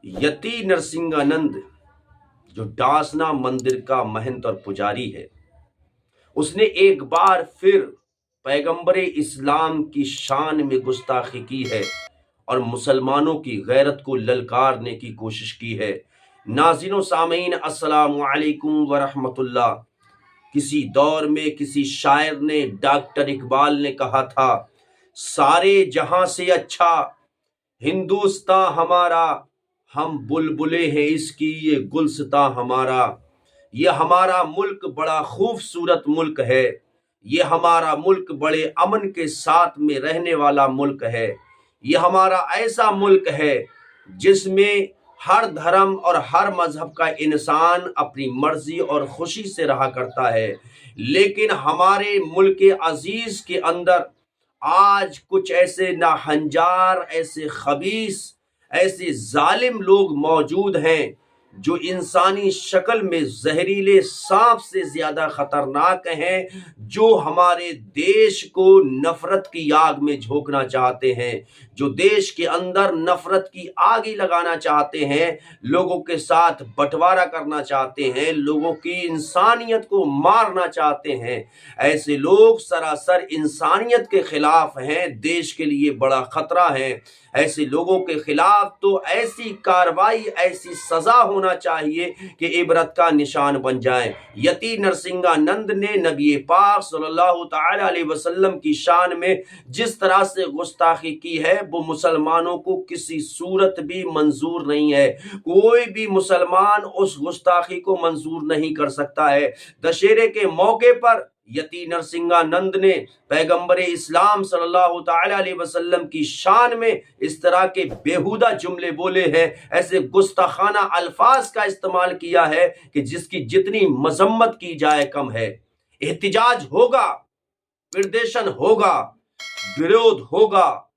यति नरसिंहानंद जो डासना मंदिर का महंत और पुजारी है, उसने एक बार फिर पैगंबर इस्लाम की शान में गुस्ताखी की है और मुसलमानों की गैरत को ललकारने की कोशिश की है। नाज़रीन व सामीन, अस्सलामु अलैकुम व रहमतुल्लाह। किसी दौर में किसी शायर ने, डॉक्टर इकबाल ने कहा था, सारे जहां से अच्छा हिंदुस्तान हमारा, हम बुलबुले हैं इसकी ये गुलस्तां हमारा। ये हमारा मुल्क बड़ा खूबसूरत मुल्क है, ये हमारा मुल्क बड़े अमन के साथ में रहने वाला मुल्क है। ये हमारा ऐसा मुल्क है जिसमें हर धर्म और हर मजहब का इंसान अपनी मर्जी और खुशी से रहा करता है। लेकिन हमारे मुल्क अजीज के अंदर आज कुछ ऐसे नाहंजार, ऐसे खबीस, ऐसे जालिम लोग मौजूद हैं जो इंसानी शक्ल में जहरीले सांप से ज्यादा खतरनाक हैं, जो हमारे देश को नफरत की आग में झोंकना चाहते हैं, जो देश के अंदर नफरत की आग ही लगाना चाहते हैं, लोगों के साथ बंटवारा करना चाहते हैं, लोगों की इंसानियत को मारना चाहते हैं। ऐसे लोग सरासर इंसानियत के खिलाफ हैं, देश के लिए बड़ा खतरा है। ऐसे लोगों के खिलाफ तो ऐसी कार्रवाई, ऐसी सजा होना चाहिए कि इबरत का निशान बन जाए। यति नरसिंहानंद ने नबी पाक सल्लल्लाहु तआला अलैहि वसल्लम की शान में जिस तरह से गुस्ताखी की है, वो मुसलमानों को किसी सूरत भी मंजूर नहीं है। कोई भी मुसलमान उस गुस्ताखी को मंजूर नहीं कर सकता है। दशहरे के मौके पर यति नरसिंहानंद ने पैगंबर इस्लाम सल्लल्लाहु तआला अलैहि वसल्लम की शान में इस तरह के बेहुदा जुमले बोले हैं, ऐसे गुस्ताखाना अल्फाज का इस्तेमाल किया है कि जिसकी जितनी मजम्मत की जाए कम है। एहतिजाज होगा, प्रदर्शन होगा, विरोध होगा।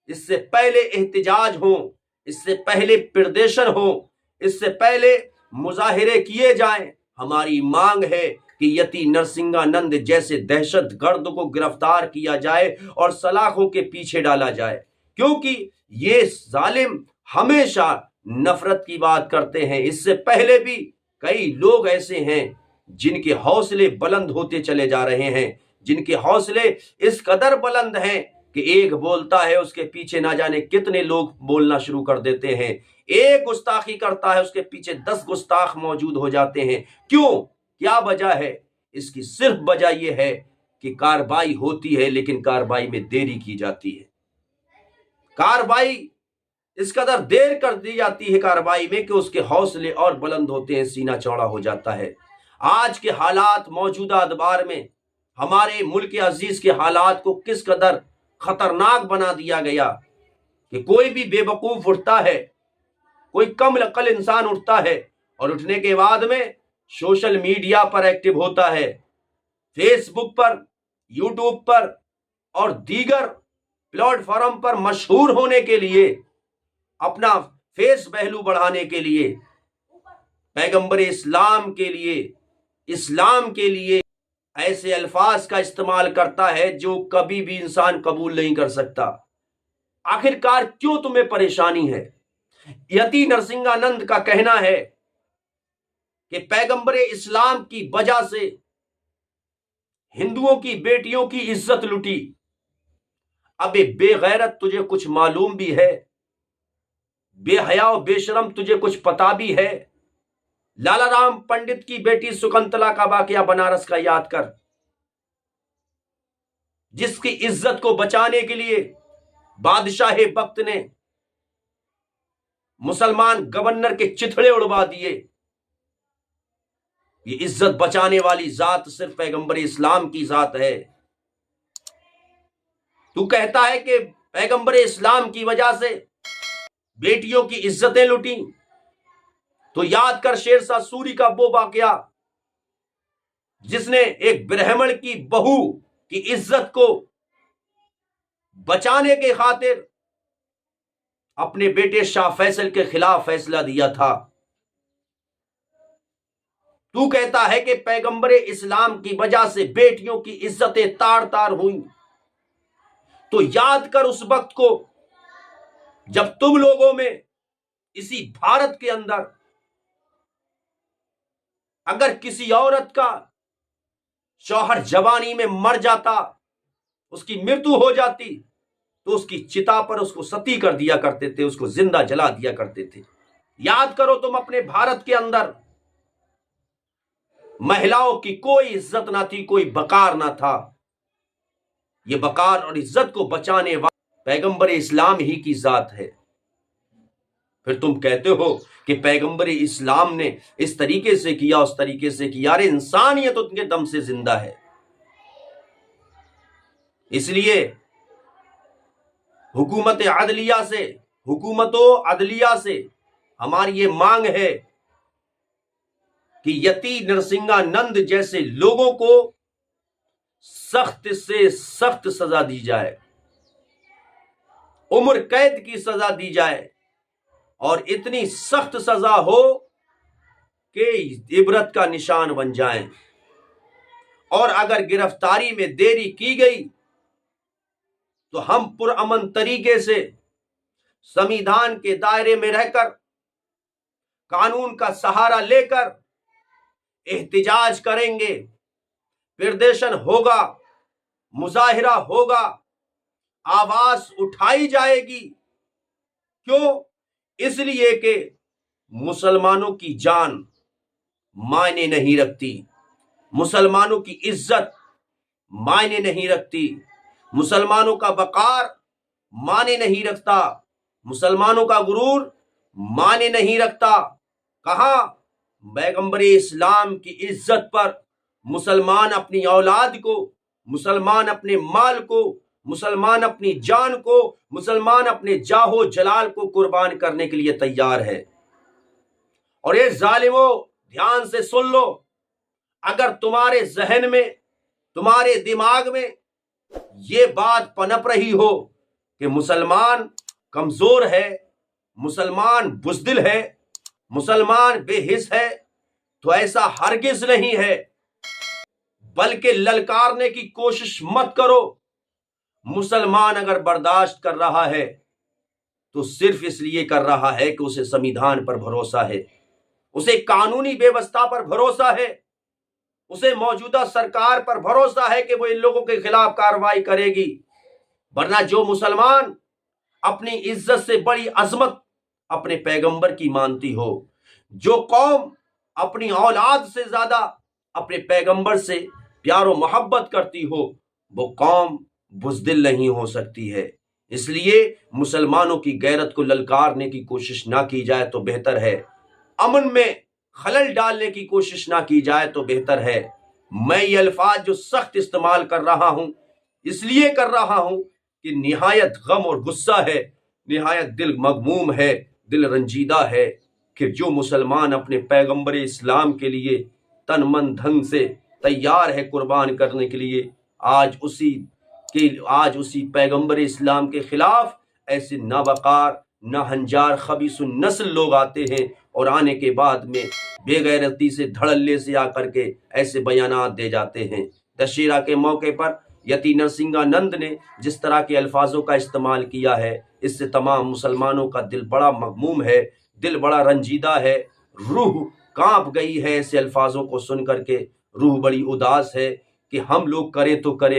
इससे पहले एहतिजाज हो, इससे पहले प्रदर्शन हो, इससे पहले मुजाहिरे किए जाएं। हमारी मांग है कि यति नरसिंहानंद जैसे दहशतगर्द को गिरफ्तार किया जाए और सलाखों के पीछे डाला जाए, क्योंकि ये जालिम हमेशा नफरत की बात करते हैं। इससे पहले भी कई लोग ऐसे हैं जिनके हौसले बुलंद होते चले जा रहे हैं, जिनके हौसले इस कदर बुलंद हैं कि एक बोलता है उसके पीछे ना जाने कितने लोग बोलना शुरू कर देते हैं। एक गुस्ताखी करता है उसके पीछे 10 गुस्ताख मौजूद हो जाते हैं। क्यों? क्या वजह है? इसकी सिर्फ वजह यह है कि कार्रवाई होती है लेकिन कार्रवाई में देरी की जाती है। कार्रवाई इस कदर देर कर दी जाती है कार्रवाई में कि उसके हौसले और बुलंद होते हैं, सीना चौड़ा हो जाता है। आज के हालात, मौजूदा अदबार में हमारे मुल्क अजीज के हालात को किस कदर खतरनाक बना दिया गया कि कोई भी बेवकूफ उठता है, कोई कम अक्ल इंसान उठता है और उठने के बाद में सोशल मीडिया पर एक्टिव होता है, फेसबुक पर, यूट्यूब पर और दीगर प्लेटफॉर्म पर मशहूर होने के लिए, अपना फेस वैल्यू बढ़ाने के लिए, पैगंबर इस्लाम के लिए, इस्लाम के लिए ऐसे अल्फाज का इस्तेमाल करता है जो कभी भी इंसान कबूल नहीं कर सकता। आखिरकार क्यों तुम्हें परेशानी है? यति नरसिंहानंद का कहना है कि पैगंबर इस्लाम की वजह से हिंदुओं की बेटियों की इज्जत लुटी। अबे बेगैरत, तुझे कुछ मालूम भी है? बेहया और बेशरम, तुझे कुछ पता भी है? लाला राम पंडित की बेटी शकुंतला का वाकया बनारस का याद कर, जिसकी इज्जत को बचाने के लिए बादशाह वक्त ने मुसलमान गवर्नर के चिथड़े उड़वा दिए। ये इज्जत बचाने वाली जात सिर्फ पैगंबर इस्लाम की जात है। तू कहता है कि पैगंबर इस्लाम की वजह से बेटियों की इज्जतें लुटी, तो याद कर शेरशाह सूरी का वो वाकया जिसने एक ब्राह्मण की बहू की इज्जत को बचाने के खातिर अपने बेटे शाह फैसल के खिलाफ फैसला दिया था। तू कहता है कि पैगंबर इस्लाम की वजह से बेटियों की इज्जतें तार तार हुई, तो याद कर उस वक्त को जब तुम लोगों में اسی بھارت کے اندر اگر کسی عورت کا شوہر جوانی میں مر جاتا، اس کی مرتو ہو جاتی، تو اس کی چتا پر اس کو ستی کر دیا کرتے تھے، اس کو زندہ جلا دیا کرتے تھے۔ یاد کرو تم اپنے بھارت کے اندر مہلاؤں کی کوئی عزت نہ تھی، کوئی وقار نہ تھا۔ یہ وقار اور عزت کو بچانے والا پیغمبر اسلام ہی کی ذات ہے۔ پھر تم کہتے ہو کہ پیغمبر اسلام نے اس طریقے سے کیا، اس طریقے سے کیا۔ ارے انسانیت ان کے دم سے زندہ ہے۔ اس لیے حکومت عدلیہ سے ہماری یہ مانگ ہے کہ یتی نرسنگھانند جیسے لوگوں کو سخت سے سخت سزا دی جائے، عمر قید کی سزا دی جائے، اور اتنی سخت سزا ہو کہ عبرت کا نشان بن جائیں۔ اور اگر گرفتاری میں دیری کی گئی تو ہم پرامن طریقے سے سمویدھان کے دائرے میں رہ کر، قانون کا سہارا لے کر احتجاج کریں گے، پردرشن ہوگا، مظاہرہ ہوگا، آواز اٹھائی جائے گی۔ کیوں؟ اس لیے کہ مسلمانوں کی جان معنی نہیں رکھتی، مسلمانوں کی عزت معنی نہیں رکھتی، مسلمانوں کا وقار معنی نہیں رکھتا، مسلمانوں کا غرور معنی نہیں رکھتا۔ کہاں؟ پیغمبر اسلام کی عزت پر مسلمان اپنی اولاد کو، مسلمان اپنے مال کو، مسلمان اپنی جان کو، مسلمان اپنے جاہ و جلال کو قربان کرنے کے لیے تیار ہے۔ اور یہ ظالموں، دھیان سے سن لو، اگر تمہارے ذہن میں، تمہارے دماغ میں یہ بات پنپ رہی ہو کہ مسلمان کمزور ہے، مسلمان بزدل ہے، مسلمان بے حس ہے، تو ایسا ہرگز نہیں ہے۔ بلکہ للکارنے کی کوشش مت کرو۔ مسلمان اگر برداشت کر رہا ہے تو صرف اس لیے کر رہا ہے کہ اسے سمویدھان پر بھروسہ ہے، اسے قانونی بیوستھا پر بھروسہ ہے، اسے موجودہ سرکار پر بھروسہ ہے کہ وہ ان لوگوں کے خلاف کارروائی کرے گی۔ ورنہ جو مسلمان اپنی عزت سے بڑی عظمت اپنے پیغمبر کی مانتی ہو، جو قوم اپنی اولاد سے زیادہ اپنے پیغمبر سے پیار و محبت کرتی ہو، وہ قوم بزدل نہیں ہو سکتی ہے۔ اس لیے مسلمانوں کی غیرت کو للکارنے کی کوشش نہ کی جائے تو بہتر ہے، امن میں خلل ڈالنے کی کوشش نہ کی جائے تو بہتر ہے۔ میں یہ الفاظ جو سخت استعمال کر رہا ہوں، اس لیے کر رہا ہوں کہ نہایت غم اور غصہ ہے، نہایت دل مغموم ہے، دل رنجیدہ ہے کہ جو مسلمان اپنے پیغمبر اسلام کے لیے تن من دھن سے تیار ہے قربان کرنے کے لیے، آج اسی پیغمبر اسلام کے خلاف ایسے ناوقار، ناہنجار، خبیث النسل لوگ آتے ہیں، اور آنے کے بعد میں بے غیرتی سے، دھڑلے سے آ کر کے ایسے بیانات دے جاتے ہیں۔ دشہرا کے موقع پر یتی نرسنگھانند نے جس طرح کے الفاظوں کا استعمال کیا ہے، اس سے تمام مسلمانوں کا دل بڑا مغموم ہے، دل بڑا رنجیدہ ہے، روح کانپ گئی ہے ایسے الفاظوں کو سن کر کے، روح بڑی اداس ہے کہ ہم لوگ کریں تو کریں